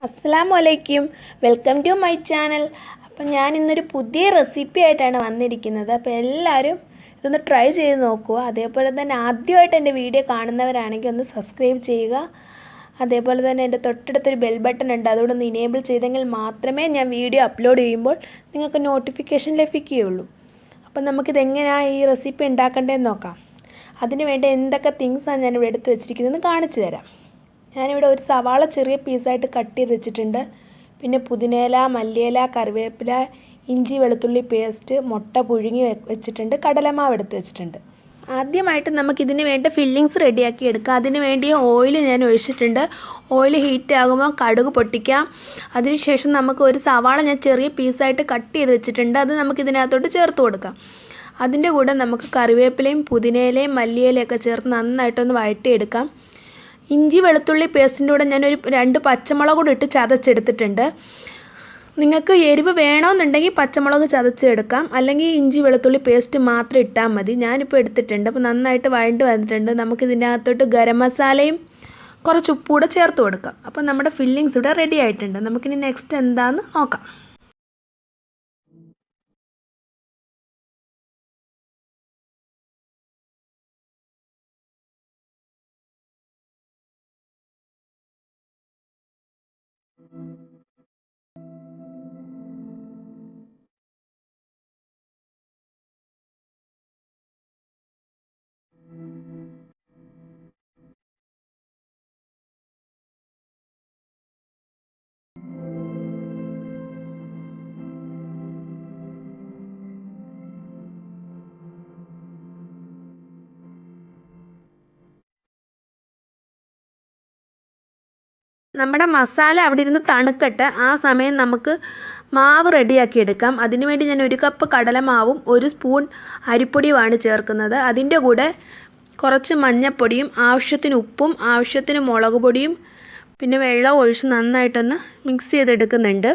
അസ്സലാമു അലൈക്കും. Welcome to my channel. അപ്പം ഞാൻ ഇന്നൊരു പുതിയ റെസിപ്പി ആയിട്ടാണ് വന്നിരിക്കുന്നത്. അപ്പോൾ എല്ലാവരും ഇതൊന്ന് ട്രൈ ചെയ്ത് നോക്കുക. അതേപോലെ തന്നെ ആദ്യമായിട്ട് എൻ്റെ വീഡിയോ കാണുന്നവരാണെങ്കിൽ ഒന്ന് സബ്സ്ക്രൈബ് ചെയ്യുക. അതേപോലെ തന്നെ എൻ്റെ തൊട്ടടുത്തൊരു ബെൽ ബട്ടൺ ഉണ്ട്, അതുകൊണ്ടൊന്ന് ഇനേബിൾ ചെയ്തെങ്കിൽ മാത്രമേ ഞാൻ വീഡിയോ അപ്ലോഡ് ചെയ്യുമ്പോൾ നിങ്ങൾക്ക് നോട്ടിഫിക്കേഷൻ ലഭിക്കുകയുള്ളൂ. അപ്പം നമുക്കിതെങ്ങനെയാണ് ഈ റെസിപ്പി ഉണ്ടാക്കേണ്ടതെന്ന് നോക്കാം. അതിന് വേണ്ടി എന്തൊക്കെ തിങ്സാണ് ഞാനിവിടെ എടുത്ത് വെച്ചിരിക്കുന്നതെന്ന് കാണിച്ചു തരാം. ഞാനിവിടെ ഒരു സവാള ചെറിയ പീസായിട്ട് കട്ട് ചെയ്ത് വെച്ചിട്ടുണ്ട്. പിന്നെ പുതിനയില, മല്ലിയില, കറിവേപ്പില, ഇഞ്ചി വെളുത്തുള്ളി പേസ്റ്റ്, മുട്ട പുഴുങ്ങി വെച്ചിട്ടുണ്ട്, കടലമാവ് എടുത്ത് വെച്ചിട്ടുണ്ട്. ആദ്യമായിട്ട് നമുക്കിതിന് വേണ്ട ഫില്ലിങ്സ് റെഡിയാക്കി എടുക്കാം. അതിന് വേണ്ടി ഓയിൽ ഞാൻ ഒഴിച്ചിട്ടുണ്ട്. ഓയിൽ ഹീറ്റ് ആകുമ്പോൾ കടുക് പൊട്ടിക്കാം. അതിനുശേഷം നമുക്ക് ഒരു സവാള ഞാൻ ചെറിയ പീസായിട്ട് കട്ട് ചെയ്ത് വെച്ചിട്ടുണ്ട്, അത് നമുക്കിതിനകത്തോട്ട് ചേർത്ത് കൊടുക്കാം. അതിൻ്റെ കൂടെ നമുക്ക് കറിവേപ്പിലയും പുതിനയിലയും മല്ലിയിലയൊക്കെ ചേർത്ത് നന്നായിട്ടൊന്ന് വഴറ്റിയെടുക്കാം. ഇഞ്ചി വെളുത്തുള്ളി പേസ്റ്റിൻ്റെ കൂടെ ഞാനൊരു 2 പച്ചമുളക് കൂടി ഇട്ട് ചതച്ചെടുത്തിട്ടുണ്ട്. നിങ്ങൾക്ക് എരിവ് വേണമെന്നുണ്ടെങ്കിൽ പച്ചമുളക് ചതച്ചെടുക്കാം, അല്ലെങ്കിൽ ഇഞ്ചി വെളുത്തുള്ളി പേസ്റ്റ് മാത്രം ഇട്ടാൽ മതി. ഞാനിപ്പോൾ എടുത്തിട്ടുണ്ട്. അപ്പോൾ നന്നായിട്ട് വഴണ്ട് വന്നിട്ടുണ്ട്. നമുക്കിതിനകത്തോട്ട് ഗരം മസാലയും കുറച്ച് ഉപ്പ് കൂടെ ചേർത്ത് കൊടുക്കാം. അപ്പോൾ നമ്മുടെ ഫില്ലിങ്സ് ഇവിടെ റെഡി ആയിട്ടുണ്ട്. നമുക്കിനി നെക്സ്റ്റ് എന്താണെന്ന് നോക്കാം. നമ്മുടെ മസാല അവിടെ ഇരുന്ന് തണുക്കട്ടെ. ആ സമയം നമുക്ക് മാവ് റെഡിയാക്കി എടുക്കാം. അതിനുവേണ്ടി ഞാൻ 1 കപ്പ് കടലമാവും 1 സ്പൂൺ അരിപ്പൊടിയുമാണ് ചേർക്കുന്നത്. അതിൻ്റെ കൂടെ കുറച്ച് മഞ്ഞൾപ്പൊടിയും ആവശ്യത്തിന് ഉപ്പും ആവശ്യത്തിന് മുളക് പൊടിയും പിന്നെ വെള്ളം ഒഴിച്ച് നന്നായിട്ടൊന്ന് മിക്സ് ചെയ്തെടുക്കുന്നുണ്ട്.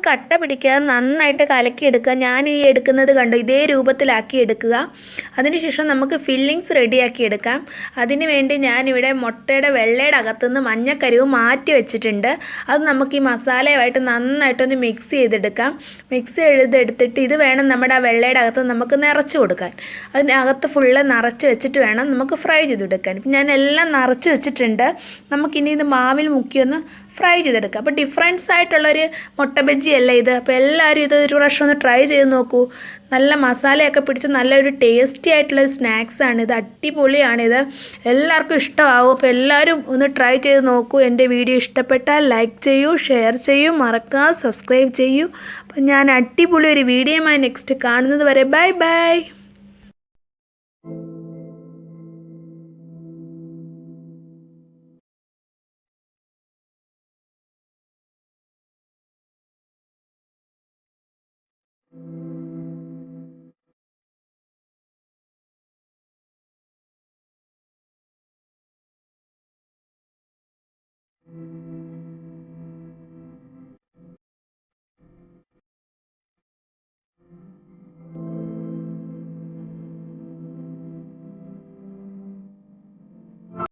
കട്ട പിടിക്കാതെ നന്നായിട്ട് കലക്കിയെടുക്കുക. ഞാൻ ഈ എടുക്കുന്നത് കണ്ടോ, ഇതേ രൂപത്തിലാക്കി എടുക്കുക. അതിനുശേഷം നമുക്ക് ഫില്ലിങ്സ് റെഡിയാക്കി എടുക്കാം. അതിന് വേണ്ടി ഞാനിവിടെ മുട്ടയുടെ വെള്ളയുടെ അകത്തുനിന്ന് മഞ്ഞക്കരുവ് മാറ്റി വെച്ചിട്ടുണ്ട്. അത് നമുക്ക് ഈ മസാലയുമായിട്ട് നന്നായിട്ടൊന്ന് മിക്സ് ചെയ്തെടുക്കാം. മിക്സ് ചെയ്തെടുത്തിട്ട് ഇത് വേണം നമ്മുടെ ആ വെള്ളയുടെ അകത്ത് നമുക്ക് നിറച്ച് കൊടുക്കാൻ. അതിനകത്ത് ഫുള്ള് നിറച്ച് വെച്ചിട്ട് വേണം നമുക്ക് ഫ്രൈ ചെയ്തെടുക്കാൻ. ഞാൻ എല്ലാം നിറച്ച് വെച്ചിട്ടുണ്ട്. നമുക്കിനി ഇത് മാവിൽ മുക്കിയൊന്ന് ഫ്രൈ ചെയ്തെടുക്കുക. അപ്പോൾ ഡിഫറൻസ് ആയിട്ടുള്ളൊരു മുട്ട ബജ്ജി അല്ല ഇത്. അപ്പോൾ എല്ലാവരും ഇത് ഒരു പ്രാവശ്യം ഒന്ന് ട്രൈ ചെയ്ത് നോക്കൂ. നല്ല മസാലയൊക്കെ പിടിച്ച് നല്ലൊരു ടേസ്റ്റി ആയിട്ടുള്ളൊരു സ്നാക്സാണിത്. അടിപൊളിയാണിത്. എല്ലാവർക്കും ഇഷ്ടമാവും. അപ്പോൾ എല്ലാവരും ഒന്ന് ട്രൈ ചെയ്ത് നോക്കൂ. എൻ്റെ വീഡിയോ ഇഷ്ടപ്പെട്ടാൽ ലൈക്ക് ചെയ്യൂ, ഷെയർ ചെയ്യൂ, മറക്കാതെ സബ്സ്ക്രൈബ് ചെയ്യൂ. അപ്പോൾ ഞാൻ അടിപൊളി ഒരു വീഡിയോയുമായി നെക്സ്റ്റ് കാണുന്നത് വരെ ബൈ ബൈ.